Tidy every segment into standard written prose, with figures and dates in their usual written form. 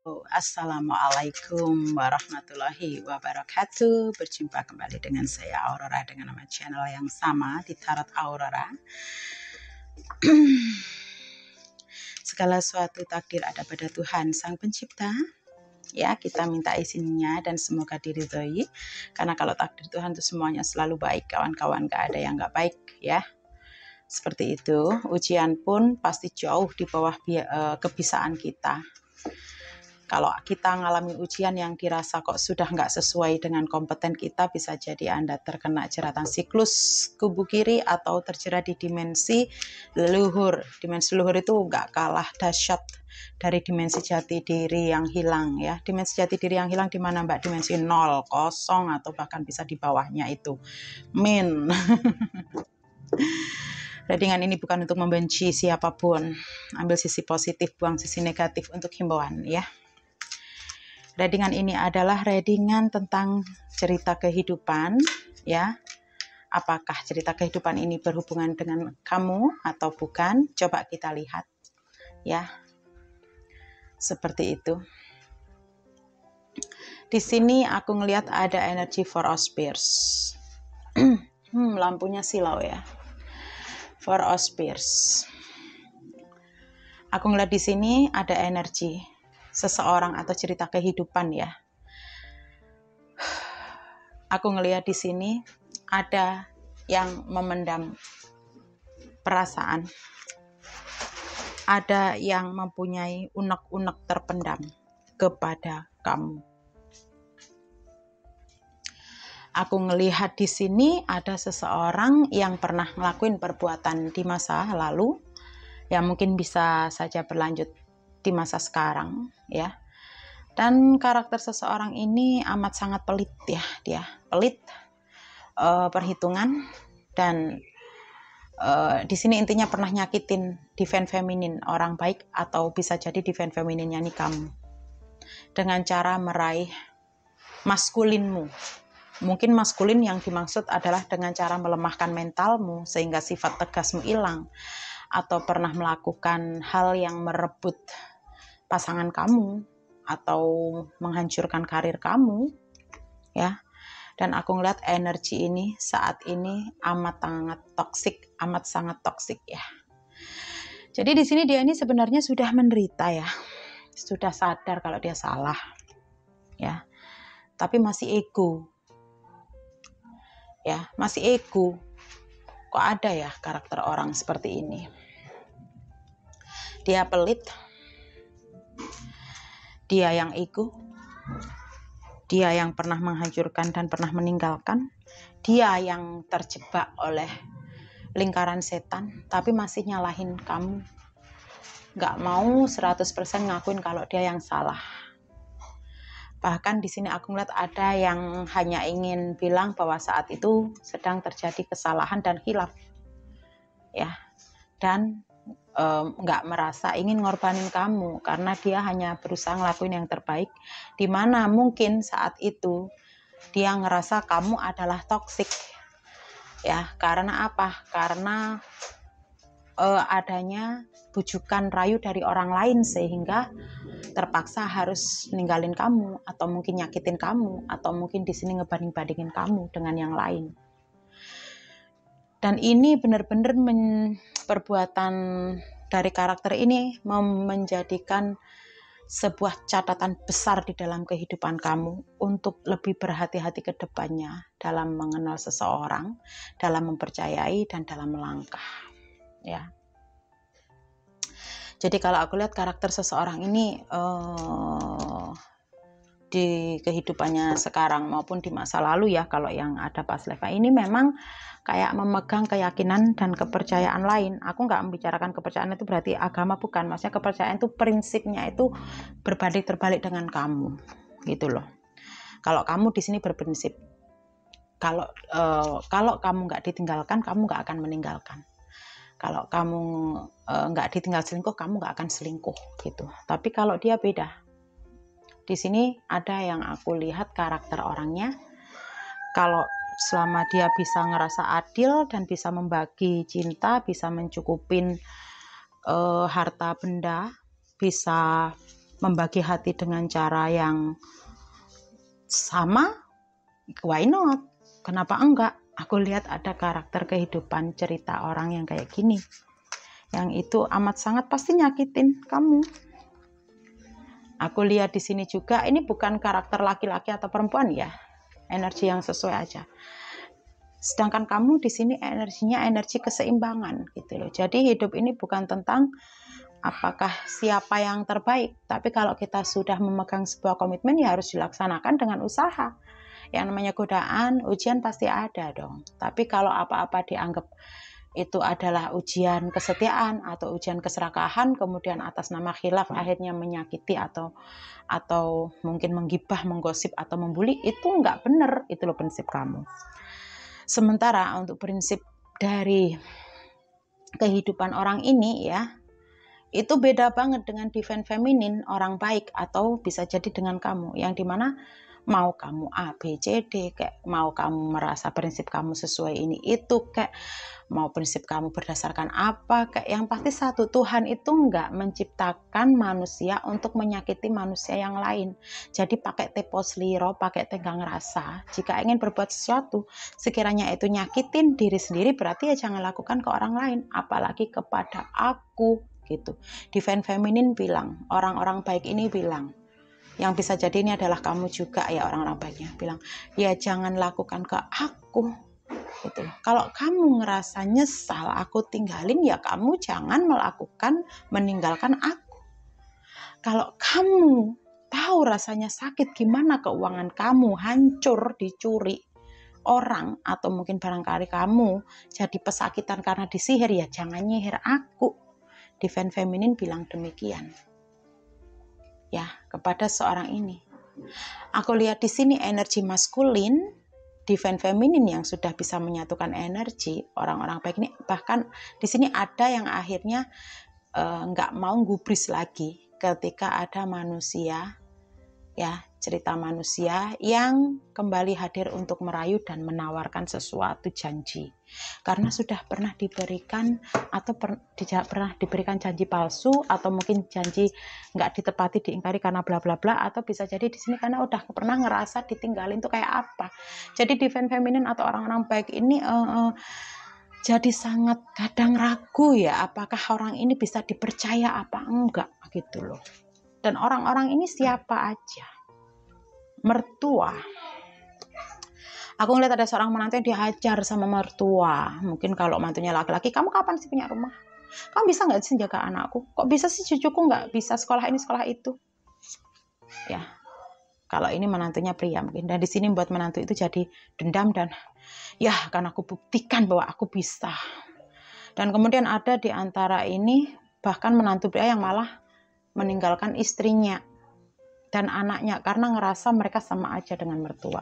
Assalamualaikum warahmatullahi wabarakatuh. Berjumpa kembali dengan saya Aurora dengan nama channel yang sama di Tarot Aurora. Segala suatu takdir ada pada Tuhan Sang Pencipta. Ya, kita minta izinnya dan semoga diridhoi. Karena kalau takdir Tuhan itu semuanya selalu baik, kawan-kawan, gak ada yang gak baik ya. Seperti itu, ujian pun pasti jauh di bawah kebisaan kita. Kalau kita ngalami ujian yang dirasa kok sudah nggak sesuai dengan kompeten kita, bisa jadi Anda terkena jeratan siklus kubu kiri atau terjerat di dimensi leluhur. Dimensi leluhur itu nggak kalah dahsyat dari dimensi jati diri yang hilang ya. Dimensi jati diri yang hilang di mana Mbak? Dimensi 0, 0 atau bahkan bisa di bawahnya itu min. Readingan ini bukan untuk membenci siapapun. Ambil sisi positif, buang sisi negatif untuk himbauan ya. Readingan ini adalah readingan tentang cerita kehidupan ya. Apakah cerita kehidupan ini berhubungan dengan kamu atau bukan? Coba kita lihat ya. Seperti itu. Di sini aku ngelihat ada energi Four of Spears. Lampunya silau ya. Four of Spears. Aku ngelihat di sini ada energi seseorang atau cerita kehidupan ya. Aku ngelihat di sini ada yang memendam perasaan. Ada yang mempunyai unek-unek terpendam kepada kamu. Aku ngelihat di sini ada seseorang yang pernah ngelakuin perbuatan di masa lalu yang mungkin bisa saja berlanjut di masa sekarang ya. Dan karakter seseorang ini amat sangat pelit ya, dia pelit, perhitungan, dan di sini intinya pernah nyakitin divine feminin, orang baik, atau bisa jadi divine femininnya nih kamu, dengan cara meraih maskulinmu. Mungkin maskulin yang dimaksud adalah dengan cara melemahkan mentalmu sehingga sifat tegasmu hilang, atau pernah melakukan hal yang merebut pasangan kamu atau menghancurkan karir kamu ya. Dan aku ngeliat energi ini saat ini amat sangat toksik ya. Jadi di sini dia ini sebenarnya sudah menderita ya, sudah sadar kalau dia salah ya, tapi masih ego ya, masih ego. Kok ada ya karakter orang seperti ini? Dia pelit, dia yang ego, dia yang pernah menghancurkan dan pernah meninggalkan, dia yang terjebak oleh lingkaran setan tapi masih nyalahin kamu, nggak mau 100% ngakuin kalau dia yang salah. Bahkan di sini aku melihat ada yang hanya ingin bilang bahwa saat itu sedang terjadi kesalahan dan khilaf ya, dan nggak merasa ingin ngorbanin kamu karena dia hanya berusaha ngelakuin yang terbaik, dimana mungkin saat itu dia ngerasa kamu adalah toksik ya. Karena apa? Karena adanya bujukan rayu dari orang lain sehingga terpaksa harus ninggalin kamu, atau mungkin nyakitin kamu, atau mungkin di sini ngebanding-bandingin kamu dengan yang lain. Dan ini benar-benar perbuatan dari karakter ini menjadikan sebuah catatan besar di dalam kehidupan kamu untuk lebih berhati-hati ke depannya dalam mengenal seseorang, dalam mempercayai, dan dalam melangkah ya. Jadi kalau aku lihat karakter seseorang ini di kehidupannya sekarang maupun di masa lalu ya, kalau yang ada pas leva ini memang kayak memegang keyakinan dan kepercayaan lain. Aku nggak membicarakan kepercayaan itu berarti agama, bukan. Maksudnya kepercayaan itu prinsipnya itu berbalik terbalik dengan kamu gitu loh. Kalau kamu di sini berprinsip kalau kamu nggak ditinggalkan, kamu nggak akan meninggalkan. Kalau kamu nggak ditinggal selingkuh, kamu nggak akan selingkuh gitu. Tapi kalau dia beda. Di sini ada yang aku lihat karakter orangnya, kalau selama dia bisa ngerasa adil dan bisa membagi cinta, bisa mencukupin harta benda, bisa membagi hati dengan cara yang sama, why not? Kenapa enggak? Aku lihat ada karakter kehidupan cerita orang yang kayak gini, yang itu amat sangat pasti nyakitin kamu. Aku lihat di sini juga, ini bukan karakter laki-laki atau perempuan ya, energi yang sesuai aja. Sedangkan kamu di sini energinya energi keseimbangan gitu loh. Jadi hidup ini bukan tentang apakah siapa yang terbaik, tapi kalau kita sudah memegang sebuah komitmen ya harus dilaksanakan dengan usaha. Yang namanya godaan, ujian pasti ada dong. Tapi kalau apa-apa dianggap itu adalah ujian kesetiaan atau ujian keserakahan, kemudian atas nama khilaf akhirnya menyakiti atau mungkin menggibah, menggosip atau membuli, itu nggak benar. Itu loh prinsip kamu. Sementara untuk prinsip dari kehidupan orang ini ya, itu beda banget dengan divine feminine, orang baik, atau bisa jadi dengan kamu, yang dimana mau kamu A, B, C, D, kayak mau kamu merasa prinsip kamu sesuai ini itu, kayak mau prinsip kamu berdasarkan apa, kayak yang pasti satu, Tuhan itu nggak menciptakan manusia untuk menyakiti manusia yang lain. Jadi pakai tepos liro, pakai tenggang rasa, jika ingin berbuat sesuatu sekiranya itu nyakitin diri sendiri, berarti ya jangan lakukan ke orang lain, apalagi kepada aku gitu. Divine Feminine bilang, orang-orang baik ini bilang, yang bisa jadi ini adalah kamu juga ya, orang-orang baiknya bilang, ya jangan lakukan ke aku gitu. Kalau kamu ngerasa nyesal aku tinggalin, ya kamu jangan meninggalkan aku. Kalau kamu tahu rasanya sakit, gimana keuangan kamu hancur dicuri orang, atau mungkin barangkali kamu jadi pesakitan karena disihir, ya jangan nyihir aku. Divine Feminine bilang demikian ya kepada seorang ini. Aku lihat di sini energi maskulin, Divine Feminine yang sudah bisa menyatukan energi orang-orang baik ini. Bahkan di sini ada yang akhirnya nggak mau gubris lagi ketika ada manusia ya, cerita manusia yang kembali hadir untuk merayu dan menawarkan sesuatu janji, karena sudah pernah diberikan atau pernah diberikan janji palsu, atau mungkin janji nggak ditepati, diingkari karena bla bla bla, atau bisa jadi di sini karena udah pernah ngerasa ditinggalin tuh kayak apa. Jadi Divine Feminine atau orang-orang baik ini jadi sangat kadang ragu ya, apakah orang ini bisa dipercaya apa enggak gitu loh. Dan orang-orang ini siapa aja? Mertua. Aku ngeliat ada seorang menantu yang dihajar sama mertua. Mungkin kalau mantunya laki-laki, kamu kapan sih punya rumah? Kamu bisa nggak sih jaga anakku? Kok bisa sih cucuku nggak bisa sekolah ini sekolah itu? Ya, kalau ini menantunya pria mungkin. Dan di sini buat menantu itu jadi dendam dan ya, karena aku buktikan bahwa aku bisa. Dan kemudian ada di antara ini bahkan menantu pria yang malah meninggalkan istrinya dan anaknya karena ngerasa mereka sama aja dengan mertua.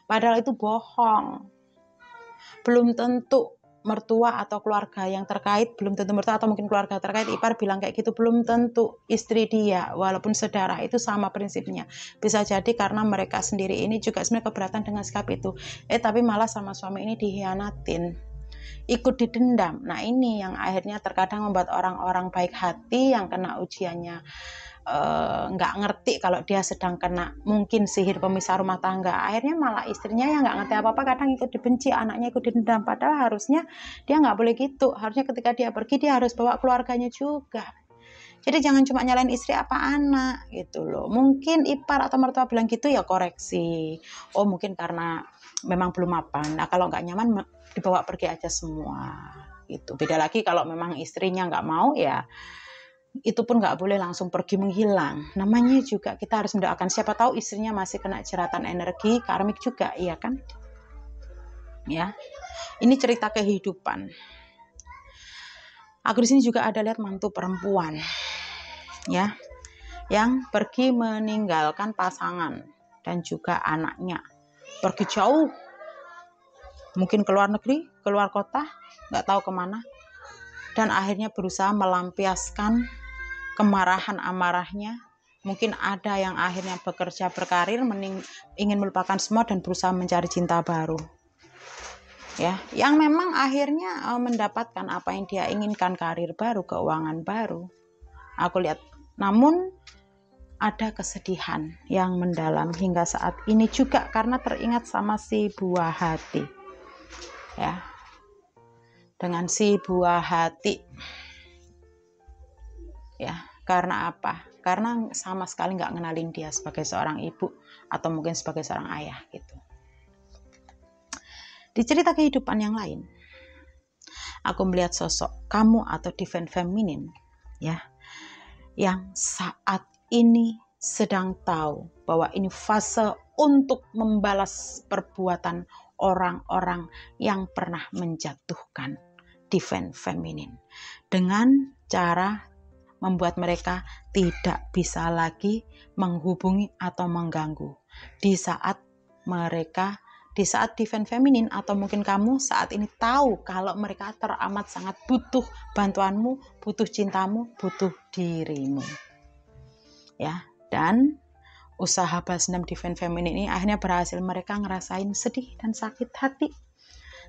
Padahal itu bohong. Belum tentu mertua atau keluarga yang terkait, belum tentu mertua atau mungkin keluarga terkait ipar bilang kayak gitu, belum tentu istri dia, walaupun sedarah itu sama prinsipnya. Bisa jadi karena mereka sendiri ini juga sebenarnya keberatan dengan sikap itu. Tapi malah sama suami ini dihianatin, ikut didendam. Nah ini yang akhirnya terkadang membuat orang-orang baik hati yang kena ujiannya nggak ngerti kalau dia sedang kena mungkin sihir pemisah rumah tangga, akhirnya malah istrinya yang nggak ngerti apa-apa kadang ikut dibenci, anaknya ikut dendam, padahal harusnya dia nggak boleh gitu. Harusnya ketika dia pergi dia harus bawa keluarganya juga. Jadi jangan cuma nyalain istri apa anak gitu loh. Mungkin ipar atau mertua bilang gitu ya koreksi, oh mungkin karena memang belum mapan. Nah kalau nggak nyaman dibawa pergi aja semua gitu. Beda lagi kalau memang istrinya nggak mau, ya itu pun nggak boleh langsung pergi menghilang. Namanya juga kita harus mendoakan, siapa tahu istrinya masih kena jeratan energi karmik juga, iya kan? Ya, ini cerita kehidupan. Aku di sini juga ada lihat mantu perempuan, ya, yang pergi meninggalkan pasangan dan juga anaknya, pergi jauh, mungkin ke luar negeri, keluar kota, nggak tahu kemana, dan akhirnya berusaha melampiaskan kemarahan amarahnya. Mungkin ada yang akhirnya bekerja berkarir, ingin melupakan semua dan berusaha mencari cinta baru ya, yang memang akhirnya mendapatkan apa yang dia inginkan, karir baru, keuangan baru. Aku lihat, namun ada kesedihan yang mendalam hingga saat ini juga karena teringat sama si buah hati. Ya. Dengan si buah hati. Ya, karena apa? Karena sama sekali nggak ngenalin dia sebagai seorang ibu atau mungkin sebagai seorang ayah gitu. Di cerita kehidupan yang lain, aku melihat sosok kamu atau divine feminine ya, yang saat ini sedang tahu bahwa ini fase untuk membalas perbuatan orang-orang yang pernah menjatuhkan divine feminine dengan cara membuat mereka tidak bisa lagi menghubungi atau mengganggu di saat divine feminine atau mungkin kamu saat ini tahu kalau mereka teramat sangat butuh bantuanmu, butuh cintamu, butuh dirimu. Ya, dan usaha balas dendam divine feminine ini akhirnya berhasil. Mereka ngerasain sedih dan sakit hati.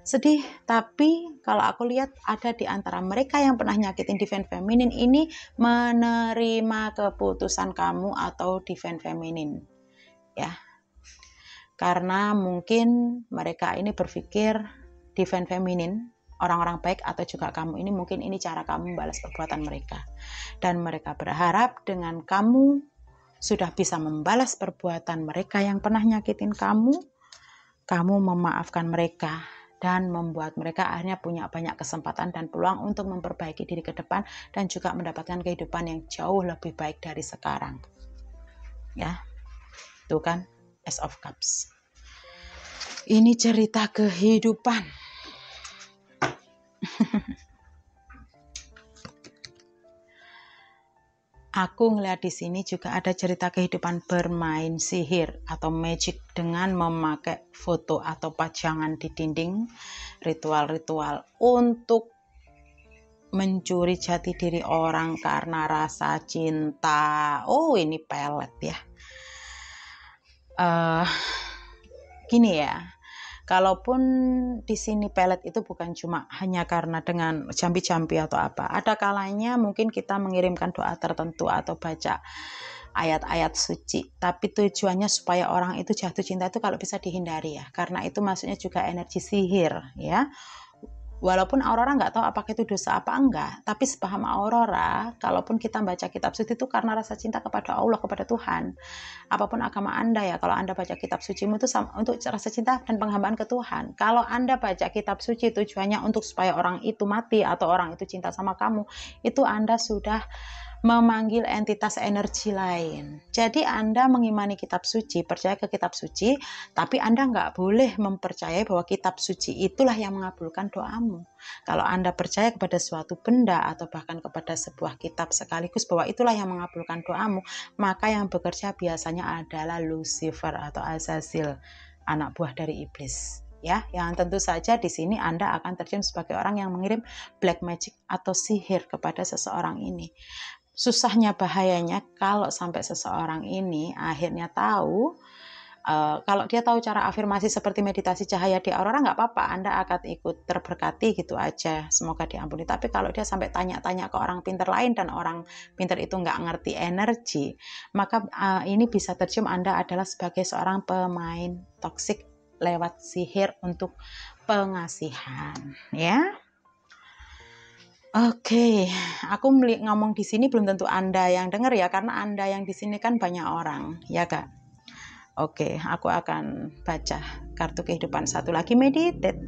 Sedih, tapi kalau aku lihat ada di antara mereka yang pernah nyakitin divine feminine ini menerima keputusan kamu atau divine feminine. Ya. Karena mungkin mereka ini berpikir divine feminine, orang-orang baik atau juga kamu ini mungkin ini cara kamu membalas perbuatan mereka. Dan mereka berharap dengan kamu sudah bisa membalas perbuatan mereka yang pernah nyakitin kamu memaafkan mereka dan membuat mereka akhirnya punya banyak kesempatan dan peluang untuk memperbaiki diri ke depan dan juga mendapatkan kehidupan yang jauh lebih baik dari sekarang. Ya, itu kan Ace of Cups. Ini cerita kehidupan. Aku ngeliat di sini juga ada cerita kehidupan bermain sihir atau magic dengan memakai foto atau pajangan di dinding, ritual-ritual untuk mencuri jati diri orang karena rasa cinta. Oh, ini pelet ya. Gini ya. Kalaupun di sini pelet itu bukan cuma hanya karena dengan jampi-jampi atau apa. Ada kalanya mungkin kita mengirimkan doa tertentu atau baca ayat-ayat suci. Tapi tujuannya supaya orang itu jatuh cinta itu kalau bisa dihindari ya. Karena itu maksudnya juga energi sihir ya. Walaupun Aurora nggak tahu apakah itu dosa apa enggak, tapi sepaham Aurora, kalaupun kita baca kitab suci itu karena rasa cinta kepada Allah, kepada Tuhan. Apapun agama Anda ya, kalau Anda baca kitab sucimu itu untuk rasa cinta dan penghambaan ke Tuhan. Kalau Anda baca kitab suci tujuannya untuk supaya orang itu mati atau orang itu cinta sama kamu, itu Anda sudah memanggil entitas energi lain. Jadi Anda mengimani kitab suci, percaya ke kitab suci, tapi Anda nggak boleh mempercayai bahwa kitab suci itulah yang mengabulkan doamu. Kalau Anda percaya kepada suatu benda atau bahkan kepada sebuah kitab sekaligus bahwa itulah yang mengabulkan doamu, maka yang bekerja biasanya adalah Lucifer atau Azazel, anak buah dari iblis. Ya, yang tentu saja di sini Anda akan terjun sebagai orang yang mengirim black magic atau sihir kepada seseorang ini. Susahnya, bahayanya kalau sampai seseorang ini akhirnya tahu, kalau dia tahu cara afirmasi seperti meditasi cahaya di Aurora nggak apa-apa, Anda akan ikut terberkati gitu aja, semoga diampuni. Tapi kalau dia sampai tanya-tanya ke orang pintar lain dan orang pintar itu nggak ngerti energi, maka ini bisa tercium Anda adalah sebagai seorang pemain toksik lewat sihir untuk pengasihan, ya. Oke, aku ngomong di sini belum tentu Anda yang dengar ya, karena Anda yang di sini kan banyak orang, ya Kak. Oke, aku akan baca kartu kehidupan satu lagi, meditate.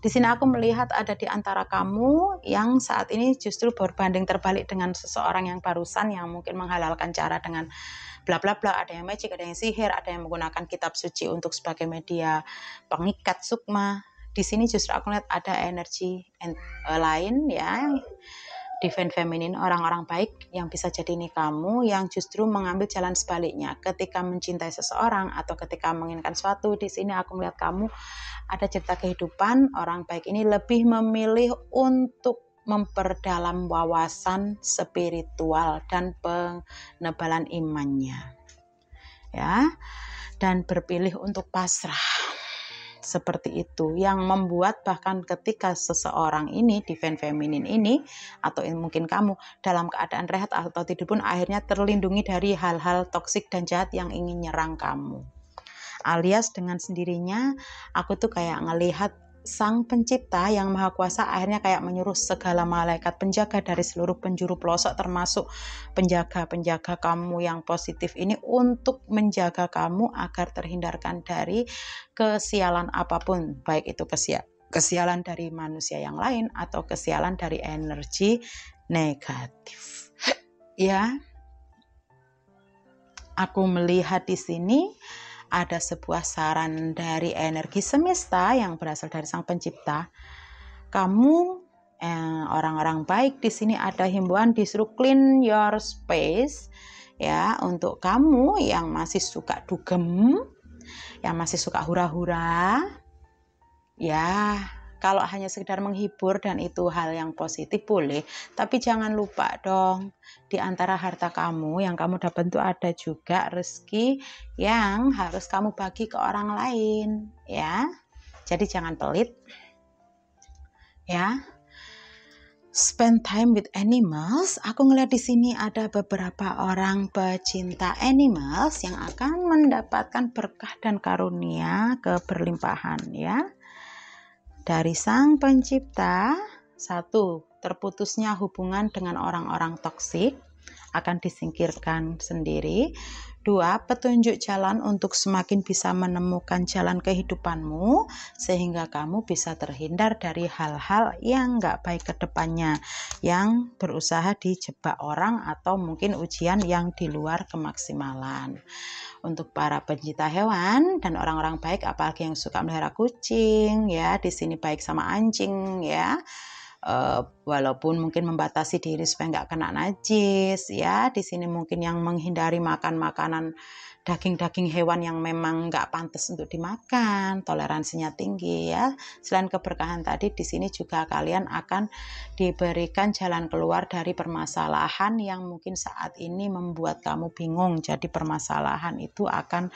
Di sini aku melihat ada di antara kamu yang saat ini justru berbanding terbalik dengan seseorang yang barusan yang mungkin menghalalkan cara dengan bla bla bla, ada yang magic, ada yang sihir, ada yang menggunakan kitab suci untuk sebagai media pengikat sukma. Di sini justru aku lihat ada energi lain ya, divine feminine, orang-orang baik yang bisa jadi ini kamu yang justru mengambil jalan sebaliknya ketika mencintai seseorang atau ketika menginginkan sesuatu. Di sini aku melihat kamu ada cerita kehidupan, orang baik ini lebih memilih untuk memperdalam wawasan spiritual dan penebalan imannya ya, dan berpilih untuk pasrah. seperti itu, yang membuat bahkan ketika seseorang ini, divine feminine ini, atau mungkin kamu dalam keadaan rehat atau tidur pun akhirnya terlindungi dari hal-hal toksik dan jahat yang ingin nyerang kamu. Alias dengan sendirinya aku tuh kayak ngelihat Sang Pencipta yang Maha Kuasa akhirnya kayak menyuruh segala malaikat penjaga dari seluruh penjuru pelosok, termasuk penjaga-penjaga kamu yang positif ini, untuk menjaga kamu agar terhindarkan dari kesialan apapun, baik itu kesialan dari manusia yang lain atau kesialan dari energi negatif. Ya, aku melihat di sini ada sebuah saran dari energi semesta yang berasal dari Sang Pencipta. Kamu orang-orang baik di sini ada himbauan disuruh clean your space ya, untuk kamu yang masih suka dugem, yang masih suka hura-hura. Ya, kalau hanya sekedar menghibur dan itu hal yang positif boleh, tapi jangan lupa dong, di antara harta kamu yang kamu dapat itu ada juga rezeki yang harus kamu bagi ke orang lain, ya. Jadi jangan pelit, ya. Spend time with animals. Aku ngeliat di sini ada beberapa orang pecinta animals yang akan mendapatkan berkah dan karunia keberlimpahan, ya. Dari Sang Pencipta, 1, terputusnya hubungan dengan orang-orang toksik akan disingkirkan sendiri. 2, petunjuk jalan untuk semakin bisa menemukan jalan kehidupanmu sehingga kamu bisa terhindar dari hal-hal yang nggak baik ke depannya, yang berusaha dijebak orang atau mungkin ujian yang di luar kemaksimalan. Untuk para pencinta hewan dan orang-orang baik, apalagi yang suka melihara kucing, ya, di sini baik sama anjing, ya. Walaupun mungkin membatasi diri supaya nggak kena najis, ya. Di sini mungkin yang menghindari makan makanan daging-daging hewan yang memang nggak pantas untuk dimakan, toleransinya tinggi, ya. Selain keberkahan tadi, di sini juga kalian akan diberikan jalan keluar dari permasalahan yang mungkin saat ini membuat kamu bingung. Jadi permasalahan itu akan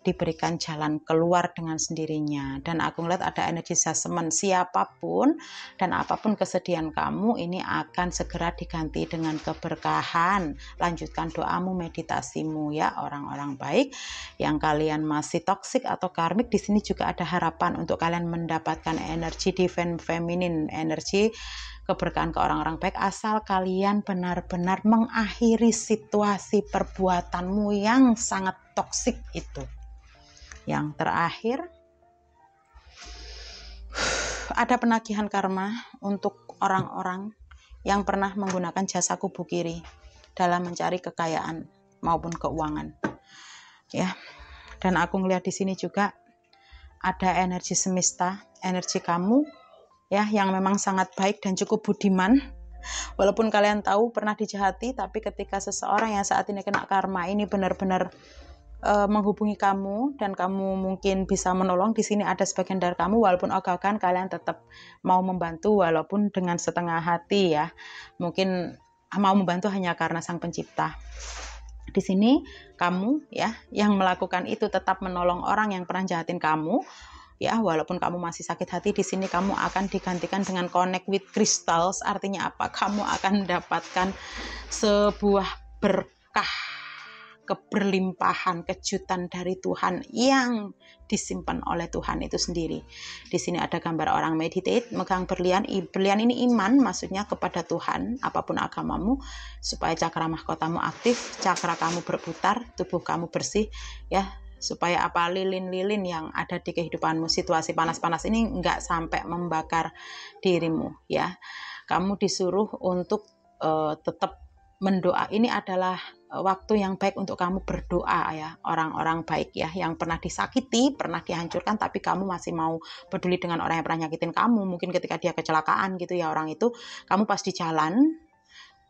diberikan jalan keluar dengan sendirinya. Dan aku ngeliat ada energi assessment, siapapun dan apapun kesedihan kamu ini akan segera diganti dengan keberkahan. Lanjutkan doamu, meditasimu, ya orang-orang baik. Yang kalian masih toksik atau karmik, di sini juga ada harapan untuk kalian mendapatkan energi divine feminine, energi keberkahan ke orang-orang baik, asal kalian benar-benar mengakhiri situasi perbuatanmu yang sangat toksik itu. Yang terakhir, ada penagihan karma untuk orang-orang yang pernah menggunakan jasa kubu kiri dalam mencari kekayaan maupun keuangan, ya. Dan aku ngelihat di sini juga ada energi semesta, energi kamu, ya, yang memang sangat baik dan cukup budiman. Walaupun kalian tahu pernah dijahati, tapi ketika seseorang yang saat ini kena karma ini benar-benar menghubungi kamu dan kamu mungkin bisa menolong, di sini ada sebagian dari kamu walaupun ogah-ogahan kalian tetap mau membantu walaupun dengan setengah hati, ya. Mungkin mau membantu hanya karena Sang Pencipta. Di sini kamu, ya, yang melakukan itu tetap menolong orang yang pernah jahatin kamu, ya, walaupun kamu masih sakit hati. Di sini kamu akan digantikan dengan connect with crystals. Artinya apa? Kamu akan mendapatkan sebuah berkah, keberlimpahan, kejutan dari Tuhan yang disimpan oleh Tuhan itu sendiri. Di sini ada gambar orang meditate, megang berlian. Berlian ini iman, maksudnya kepada Tuhan, apapun agamamu, supaya cakra mahkotamu aktif, cakra kamu berputar, tubuh kamu bersih, ya, supaya apa, lilin-lilin yang ada di kehidupanmu, situasi panas-panas ini nggak sampai membakar dirimu, ya. Kamu disuruh untuk tetap mendoa. Ini adalah waktu yang baik untuk kamu berdoa, ya, orang-orang baik, ya, yang pernah disakiti, pernah dihancurkan, tapi kamu masih mau peduli dengan orang yang pernah nyakitin kamu. Mungkin ketika dia kecelakaan gitu, ya, orang itu, kamu pas di jalan,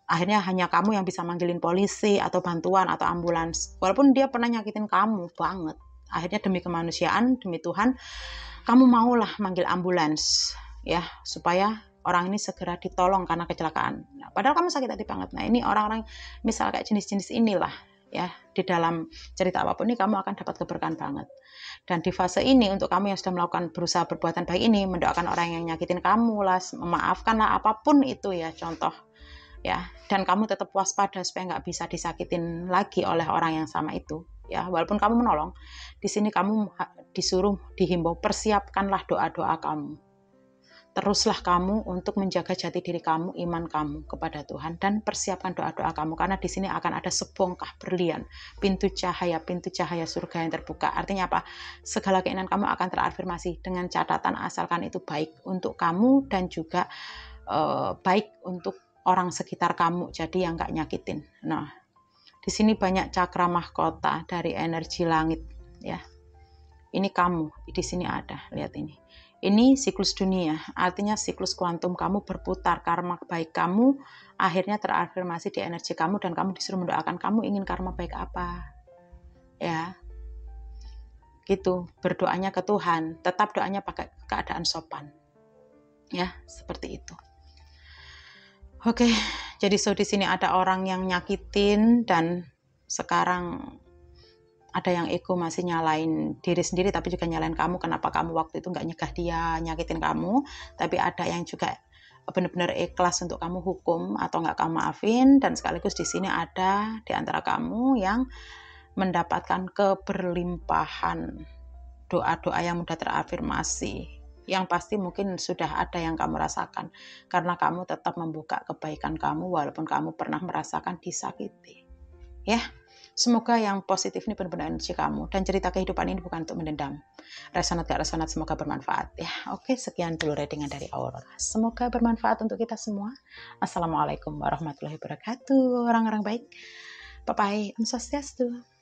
akhirnya hanya kamu yang bisa manggilin polisi atau bantuan atau ambulans, walaupun dia pernah nyakitin kamu banget. Akhirnya demi kemanusiaan, demi Tuhan, kamu maulah manggil ambulans, ya, supaya orang ini segera ditolong karena kecelakaan. Nah, padahal kamu sakit hati banget. Nah, ini orang-orang misal kayak jenis-jenis inilah Ya, di dalam cerita apapun ini kamu akan dapat keberkahan banget. Dan di fase ini untuk kamu yang sudah melakukan berusaha perbuatan baik ini, mendoakan orang yang nyakitin kamu lah, memaafkan lah, apapun itu ya contoh ya, dan kamu tetap waspada supaya nggak bisa disakitin lagi oleh orang yang sama itu ya, walaupun kamu menolong. Di sini kamu disuruh, dihimbau, persiapkanlah doa-doa kamu. Teruslah kamu untuk menjaga jati diri kamu, iman kamu kepada Tuhan, dan persiapkan doa-doa kamu, karena di sini akan ada sebongkah berlian, pintu cahaya surga yang terbuka. Artinya apa? Segala keinginan kamu akan terafirmasi, dengan catatan asalkan itu baik untuk kamu dan juga baik untuk orang sekitar kamu, jadi yang nggak nyakitin. Nah, di sini banyak cakra mahkota dari energi langit ya. Ini kamu, di sini ada, lihat ini. Ini siklus dunia, artinya siklus kuantum kamu berputar, karma baik kamu akhirnya terafirmasi di energi kamu, dan kamu disuruh mendoakan kamu ingin karma baik apa. Ya, gitu, berdoanya ke Tuhan, tetap doanya pakai keadaan sopan. Ya, seperti itu. Oke, jadi di sini ada orang yang nyakitin, dan sekarang ada yang ego masih nyalain diri sendiri tapi juga nyalain kamu, kenapa kamu waktu itu nggak nyegah dia nyakitin kamu. Tapi ada yang juga benar-benar ikhlas untuk kamu hukum atau nggak kamu maafin, dan sekaligus di sini ada di antara kamu yang mendapatkan keberlimpahan doa-doa yang mudah terafirmasi, yang pasti mungkin sudah ada yang kamu rasakan karena kamu tetap membuka kebaikan kamu walaupun kamu pernah merasakan disakiti. Ya, semoga yang positif ini benar-benar energi kamu, dan cerita kehidupan ini bukan untuk mendendam. Resonat gak resonat, semoga bermanfaat ya. Oke, sekian dulu readingan dari Aurora. Semoga bermanfaat untuk kita semua. Assalamualaikum warahmatullahi wabarakatuh, orang-orang baik. Bye bye. Om Swastiastu.